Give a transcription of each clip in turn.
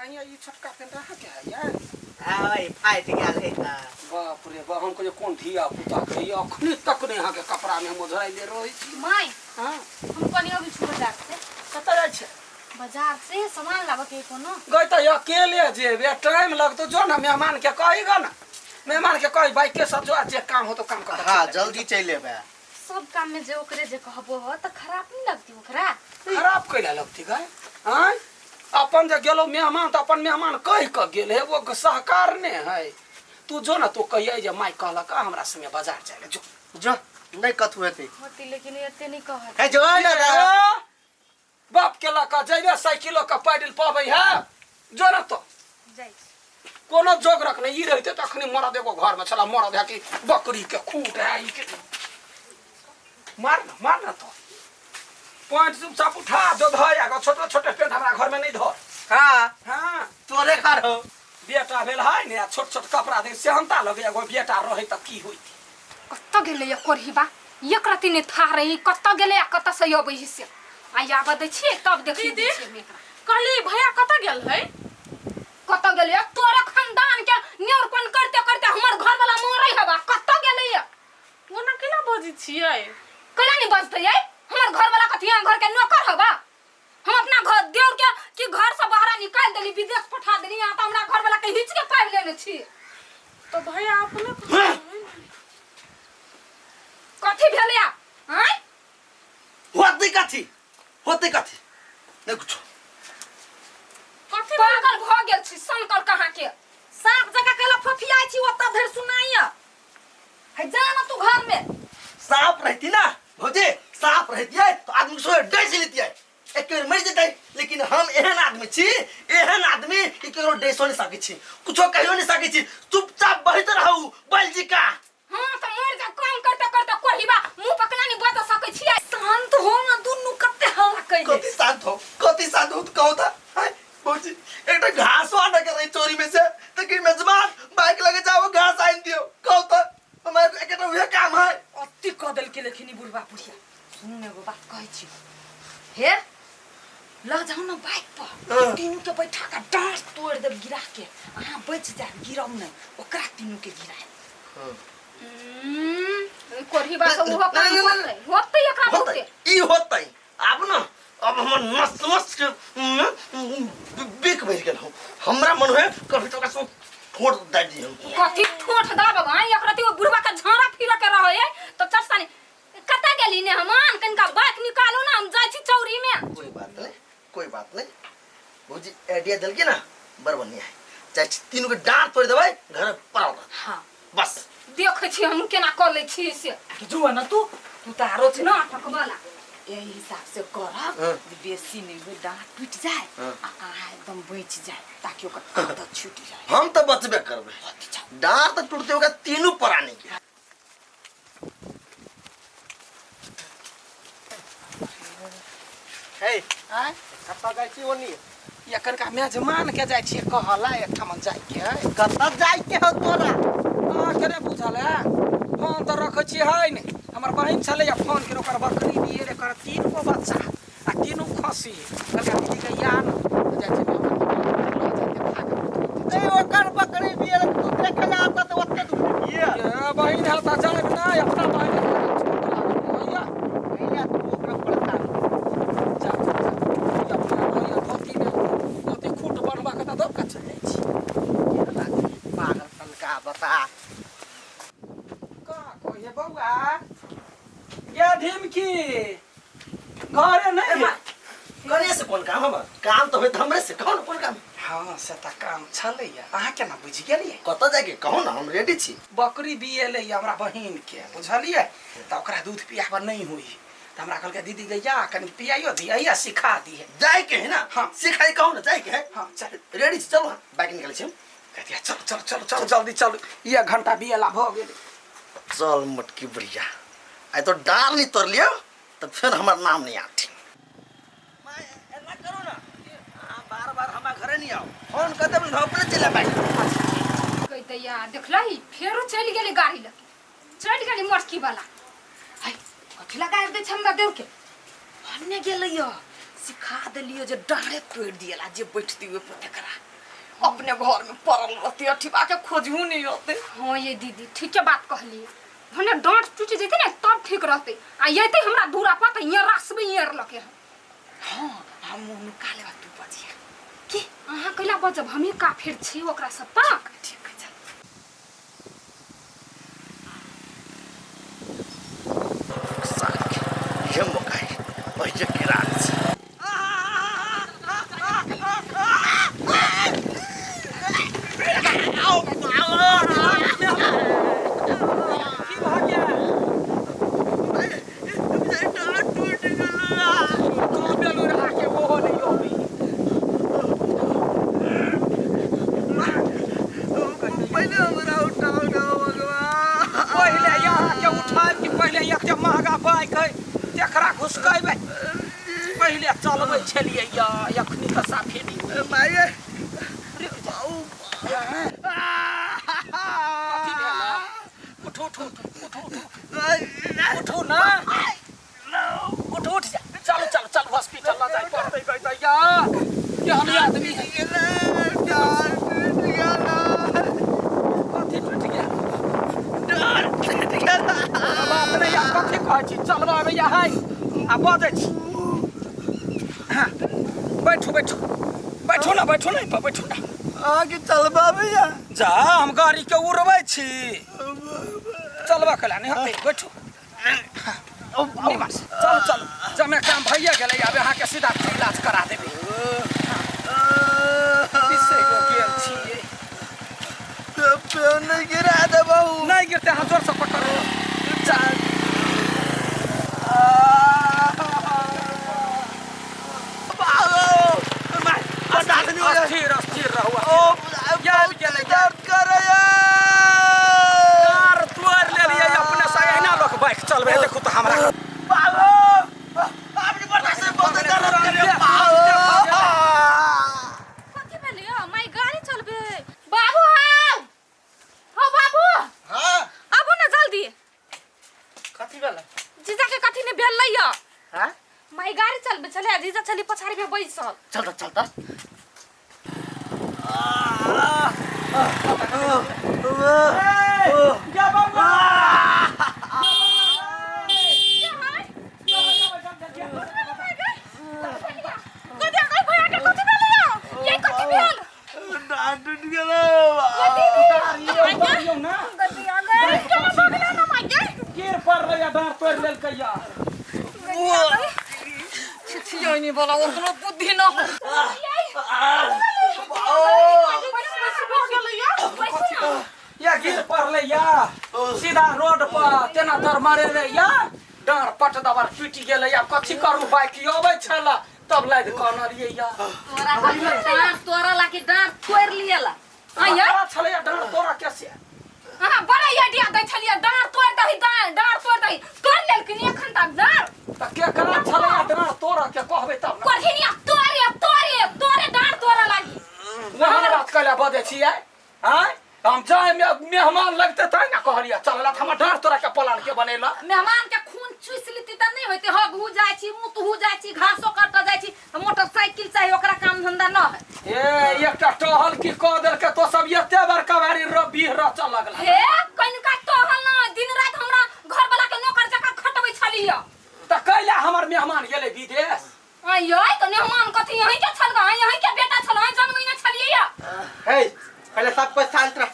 ये छोटका पेन रहा क्या है यार? भाई फाइट गया है बाप रे बाप हमको ये कौन धिया पुता के ये अखनी तक ने यहाँ के कपड़ा में हम धराई ले रही छी। माय हां हमको नहीं अभी बाजार से कत जाय छे? बाजार से सामान लाबे के कोनो गई तो अकेले जेबे टाइम लगतो जो ना मेहमान के कहिगा ना मेहमान के कहि बाइक के साथ जो जे काम हो तो काम कर। हां जल्दी चल लेबे सब काम में जे ओकरे जे कहबो हो त खराब नहीं लगती ओकरा खराब कैला लगती गए हां अपन जे गेलो मेहमान तो अपन मेहमान कह के गेल है वो सहकार ने है तू जो ना तू कहिए जे माई कहला का हमरा संगे बाजार जाए जो जो नहीं कथु हेते होती लेकिन एते नहीं कह है जो ना बाप के लका जइबे साइकिलो का पैडल पाबै है जो ना तो जाई कोनो जोग रख नहीं ई रहते तखनी मरद एगो घर में छला मरद है कि बकरी के खूंट है ई के मार ना तो पॉइंट चुपचाप उठा जो धोया छोटे छोटे पेट हमरा घर में नहीं धर। हां हां तोरे घर हो बेटा भेल है ने छोट छोट कपड़ा दे सेहनता लगे एगो बेटा रहे त की होई कत्त गेले या कोरहीबा एक राती ने था रही कत्त गेले या कत्त से अबै से आई आबा दे छी तब देखी दे छी कहली भैया कत्त गेल है कत्त गेले तोरा खानदान के न्योरपन करते करते हमर घर वाला मरै हबा कत्त गेले या ओना केना बजै छियै केना नहीं बजतै है हमर घर वाला कथिया घर के नौकर हबा हम अपना घर देव के कि घर से बाहर निकाल देली विदेश पठा देली यहां त हमरा घर वाला के हिच के पाइब लेने छी तो भैया अपने कथि भेले या हैं होते कथि नहीं कुछ कथि पागल भ गेल छी संकर कहां के साफ जगह केला फफियाई छी ओता धर सुनाइया है जा ना तू घर में साफ रहती ना भौजी साफ रहती है तो आदमी सो डर से लेती है एक बार मर जाता है लेकिन हम एहन आदमी छी एहन आदमी कि केरो डेसो नहीं सके छी कुछो कहियो नहीं सके छी चुपचाप बहित रहू बैल जी का हां त मर जा काम करते करते कोहिबा मुंह पकला नहीं बता सके छी शांत हो ना दुनु कत्ते हल्ला कइले कति शांत हो तो कहो था हाय भौजी एकटा घास वाड़ा कर रही चोरी में से तो कि मेजबान बाइक लगे जाओ घास आइन दियो कहो तो हमारे एकटा वह काम है अति कदल के लेखनी बुढ़वा बुढ़िया सुन एगो बात कहै छी हे ल जाऊ न बाइक पर तीनू के बैठा के डांस तोड़ दे गिरा के अहां बच जाए गिरम नहीं ओकरा तीनू के गिराए कोरही बा सब हो काम होतै एकरा होतै ई होतै अब न अब हम मस्त मस्त बिक भर गेल हमरा मन है कभी तो का ठोट द दी हम कथि ठोट दा बाबा एकरा ती बुढ़वा के झाड़ा फिर के रहे तो चरसानी कता गेली ने हमान कनका बाइक निकालो ना हम जाई छी चौरी में कोई बात नहीं भौजी आइडिया दल के ना बरबनिया है चाहे तीनों के डांट तोड़ देबै घर पर आओ हां बस देख छी हम केना कर ले छी से जो ना तू तारो छ ना ठकवाला यही हिसाब से करब बेसी नहीं वो डांट टूट जाए आ एकदम बच जाए ताकि ओकर आदत छूट जाए हम तो बचबे करबे डांट तो टूटते होगा तीनों परानी के हे आय कत्ता जाय छी ओनी एकन का मेजमान के जाय छी कहला एकठमन जाय के कत्ता जाय के हो तोरा हां केने बुझल है फोन तो रख छी है ने हमर बहिन छले या फोन के ओकर बकरी बिये रे कर तीन गो बच्चा आ तीनों खसी कका दीदी के यान जाय छी ए ओकर बकरी बिये रे तू देखे ना आता तो ओते दूर ये बहिन है त जाय ना अपना बहिन भैया भैया तू ओकरा पड़ता जा अपना भैया धोती खूट बनवा के त दब का चले छी पागल तनका बता ये बउआ ये ढिमकी घरे नहीं करे से कौन काम है काम तो होत हमरे से कौन काम हां से त काम छले या अहा केना बुझि गेलिए कत जाके कहो ना हम रेडी छी बकरी बिएले हमरा बहिन के बुझलिए त ओकरा दूध पियाबा नहीं होई त हमरा कहल के दीदी गैया कनी पियाइयो दिया सिखा दिए जाए के है ना हां सिखाई कहो ना जाए के है हां चल रेडी चलो बाइक निकाल छी कहतिया चल जल्दी चल 1 घंटा बिएला भ गेल चल मटकी बढ़िया आई तो डाल नहीं तोड़ लियो तो फिर हमारा नाम नहीं आती मैं ऐसा करो ना बार-बार हमारे घरे नहीं आओ फोन कर दे अपने चला बाइक कहते या देखलही फेरो चल गेली गाड़ी लगे चढ़ गेली मटकी वाला हाय कथि लगा दे हमरा देव के हन्ने गेलै यो सिखा देलियो जे डांडे तोड़ दियला जे बैठती हुए पते करा अपने घर में पड़ल रहती अठिबा के खोजू नहीं होते। हाँ ये दीदी ठीक है बात कहली। भने डांट टूट जेते ना तब ठीक रहते। आ ये ते हमरा दूरा पर त ये रासबे ये लके है। हां हम मुंह में काले बात तू बजिया की अहाँ कइला बजब हमी का फेर छी ओकरा सब तक। ठीक है चल साक ये मकाई और ये किरात पहले चलबै छलिए या अखनी त साफे नहीं माये उठो उठो उठो उठो ना उठो उठ जा चलो चलो चलो हॉस्पिटल ना जाए पड़ते गई या ये हम आदमी कथी टूट गया बाप रे या कथी कहै छी चलबा में या है आ बजै छी बैठो बैठो बैठो ना बैठो ना आगे चलबा भैया जा हम गाड़ी के उड़बै छी चलबा कला नहीं होते बैठो निमन चलो चलो जमे काम भैया गेलै अब अहाँ के सीधा इलाज करा देबे किसे गेल छी पे नहीं गिरा दे बहू नहीं गिरते हाथ जोर से पकड़ो चल स्थिर रहो याद गेलै दर्द करे यार तोड़ ले लिए अपने से एना लोग बाइक चलबे देखो तो हमरा बाबू आपने बता से बहुत दर्द करे कथी भेलियो माय गाड़ी चलबे बाबू आओ हो बाबू हां आबू ना जल्दी कथी भेला जीजा के कथी ने भेल लइया हां माय गाड़ी चलबे चले जीजा चली पछाड़ी में बैसल चलता जा बाबा डांट टूट गेलो गिर पड़ रहा डांट तोड़ लेल कैया छिछियो नहीं बोला ओकरो बुद्धि न हो या गिर पड़ले या सीधा रोड पर तेना तर मारे रे या डांट पट दबार पीट गेले या कथी करू बाइक आबै छला तब लाद कहनरिए या तोरा लाके डांट तोड़ लियला आया छले या डांट तोरा कैसे हां बड़ा आइडिया दै छलिए डांट तोड़ दही डांट तोड़ दही कर लेल कि एखन तक डांट त के करा छले या डांट तोरा के कहबे तब ना कोठिनिया तोरे डांट तोरा लागी वहां बात कला बदे छियै हैं हम जाए मेहमान लगते त ना कहलिया चलला हम डांट तोरा के प्लान के बनेला मेहमान के खून चूस लीती त नहीं होते हग हु जाय छी मुत हु जाय छी घासो काट जाय छी मोटरसाइकिल चाहिए ओकरा काम धंधा न है ए एकटा टहल की क देल के तो सब एते बड़का भारी बीह रच लगला हे कनिका टहल ना दिन रात हमरा घर वाला के नौकर जका खटबै छलिए त कैला हमर मेहमान गेले विदेश आयै त मेहमान कथी यहीं के छलगा यहीं के बेटा छल हैं जन्म महीना छलिए हे पहले सब कुछ शांत रह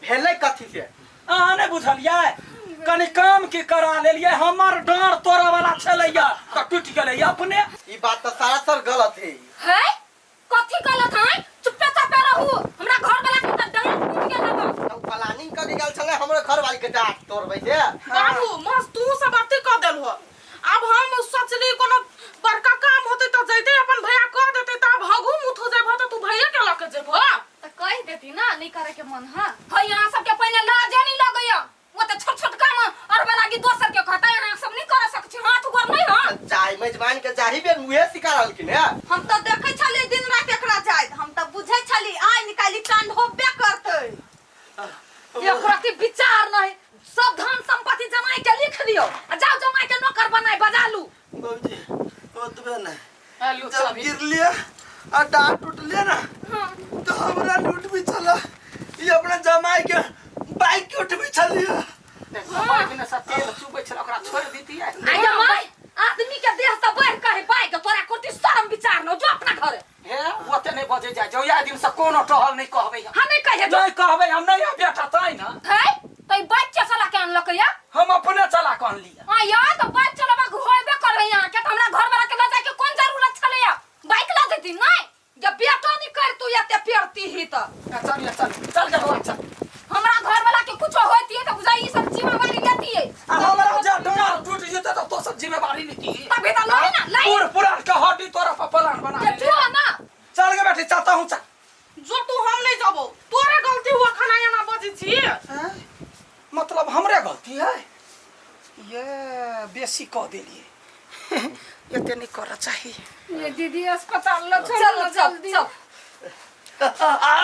भेलै कथी से अहाँ नहीं बुझलियै कनी काम की करा लेलिए हमर डांट तोरा वाला छलैया त टूट गेलै अपने ई बात तो सरासर गलत है है कथी गलत है चुप्पे चापे रहू हमरा घर वाला के त डांट टूट गेल बा तो प्लानिंग कर गेल छले हमरे घर वाली के डांट तोड़बै से बाबू मस्त तू सब बातें क देल हो अब हम सोचली कोनो बड़का काम होते त जइते अपन भैया कह देते त अब हगू मुथ हो जाबो त तू भैया के लके जेबो त कह देती ना नहीं करे के मन हां है यहां सब के पहले लाज नहीं लगैया वो त छोट छोट काम और वाला की दोसर के कहता यहां सब नहीं कर सकछ हाथ गोर नहीं हां चाय मेजबान के चाही बे उहे सिखारल कि ने हम त देखे छली दिन रात एकरा जाय हम त बुझै छली आइ निकाली कांड होबे करते एकरा के विचार नहीं सब धन संपत्ति जमाई के लिख लियो आ जाओ जमाई के नौकर बनाए बजा लू बाबूजी ओतबे ना हेलो जब गिर लिया और डांट टूटले ना तो हमरा लूट भी चला ये अपना जमाई के बाइक के उठ भी चलिए देखो भाई बिना सब तेल चुबै छल ओकरा छोड़ दीती है आया माय आदमी के देह से बढ़ कहे बाइक तोरा कोती शर्म विचार न जो अपना घर हे ओते नहीं बजे जाय जो या दिन से कोनो टहल नहीं कहबै हम नहीं कहे जो नहीं कहबै हम नहीं आ बेटा तै ना है तई बच्चा चला के अनलक या हम अपने चला के अनलिया हां या तो बाइक चलाबा होइबे करे यहां के हमरा घर वाला के ले जाय के कोन जरूरत छले या बाइक ला देती नहीं जब बेटा नहीं कर तू या ते पेरती ही तो चल जा बाबा चल हमरा घर वाला के कुछ होती है तो बुझाई सब जिम्मेवारी लेती है हमरा जा डोर टूट जेते तो सब जिम्मेवारी लेती है तभी तो लाई ना लाई पूरा पूरा के हड्डी तोरा पर प्लान बना ये ले जो ना चल के बैठी चाहता हूं चल जो तू हम नहीं जाबो तोरे गलती हुआ खाना या ना बजी छी मतलब हमरे गलती है ये बेसी कह देलिए ये नहीं करना चाहिए ये दीदी अस्पताल लो चलो जल्दी आ